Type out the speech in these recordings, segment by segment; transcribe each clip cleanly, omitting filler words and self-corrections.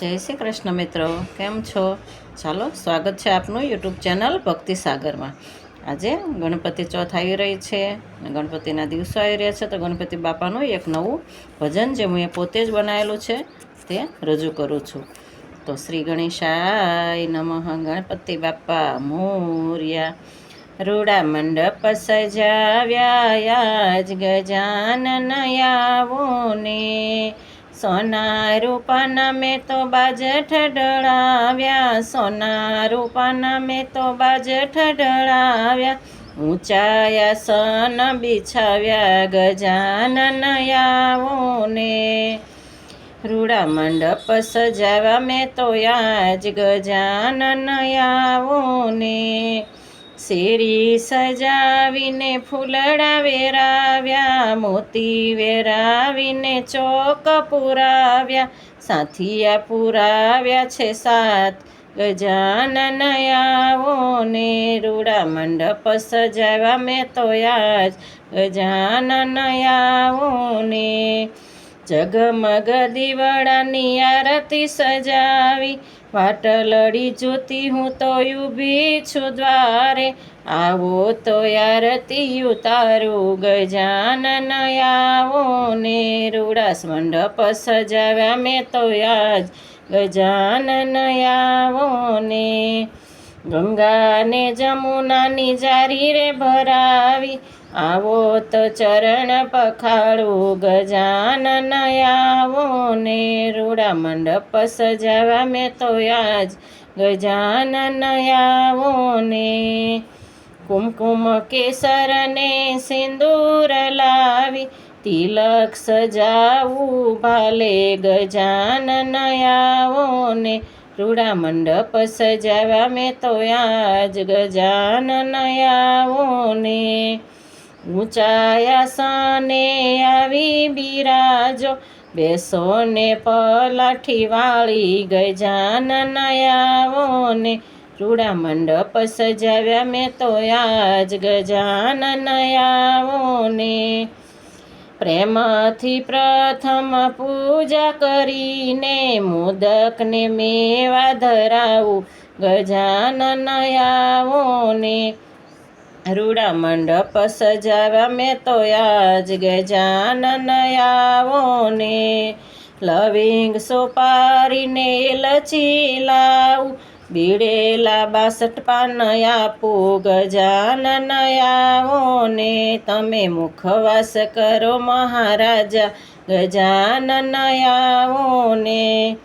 જય શ્રી કૃષ્ણ મિત્રો, કેમ છો? ચાલો, સ્વાગત છે આપનું યુટ્યુબ ચેનલ ભક્તિ સાગરમાં. આજે ગણપતિ ચોથ આવી રહી છે અને ગણપતિના દિવસો આવી રહ્યા છે, તો ગણપતિ બાપાનું એક નવું ભજન જે હું પોતે જ બનાવેલું છે તે રજૂ કરું છું. તો શ્રી ગણેશાય નમઃ. ગણપતિ બાપા મોર્યા. રૂડા મંડપ સજાવ્યા, જ ગજાનન આવો ને. સોના રૂપાના મેં તો બાજઠ ઢળાવ્યા, સોના રૂપાના મેં તો બાજઠ ઢળાવ્યા. ઊંચાયા સન બિછાવ્યા, ગજાનન આવો ને. રૂડા મંડપ સજાવ્યા મેં તો આજ, ગજાનન આવો ને. શેરી સજાવીને ફૂલડા વેરાવ્યા, મોતી વેરાવીને ચોક પુરાવ્યા. સાથિયા પુરાવ્યા છે સાત, ગજાનન આવો ને. રૂડા મંડપ સજાવ્યા મેં તો આજ, ગજાનન આવો ને. જગમગ દીવડાની આરતી સજાવી, વાટલડી જોતી હું તો ઊભી છું દ્વારે. આવો તો આરતી ઉતારું, ગજાનન આવો ને. રૂડા મંડપ સજાવ્યા મેં તો આજ, ગજાનન આવો ને. ગંગા ને જમુનાની જારી રે ભરાવી, આવો તો ચરણ પખાડું, ગજાનન આવો ને. રૂડા મંડપ સજાવ્યા મેં તો આજ, ગજાનન આવો ને. કુમકુમ કેસર ને સિંદૂર લાવી, તિલક સજાવું ભાલે, ગજાનન આવો ને. રૂડા મંડપ સજાવ્યા મેં તો આજ, ગજાનન આવો ને. ઊંચાયા સને આવી બિરાજો, બેસો ને પલાઠી વાળી, ગજાનન આવો ને. રૂડા મંડપ સજાવ્યા મેં તો આજ, ગજાનન આવો ને. પ્રેમથી પ્રથમ પૂજા કરીને, મોદકને મેવા ધરાવું, ગજાનન આવો ને. રૂડા મંડપ સજાવ્યા મેં તો આજ, ગજાનન આવો ને. લવિંગ સોપારીને એલચી લાવું, બીડેલા 62 પાન આપું, ગજાનન આવો ને. તમે મુખવાસ કરો મહારાજા, ગજાનન આવો ને.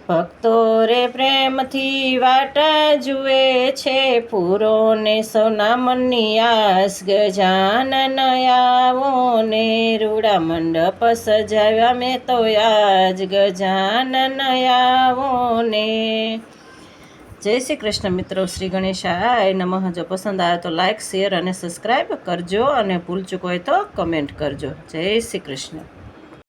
ભક્તો રે પ્રેમથી વાટા જુએ છે, પૂરો ને સોના મનની આસ, ગજાનન આવો ને. રૂડા મંડપ સજાવ્યા મેં તો આજ, ગજાનન આવો ને. જય શ્રી કૃષ્ણ મિત્રો, શ્રી ગણેશાય નમઃ. જો પસંદ આવે તો લાઈક, શેર અને સબસ્ક્રાઈબ કરજો, અને ભૂલ ચૂક હોય તો કમેન્ટ કરજો. જય શ્રી કૃષ્ણ.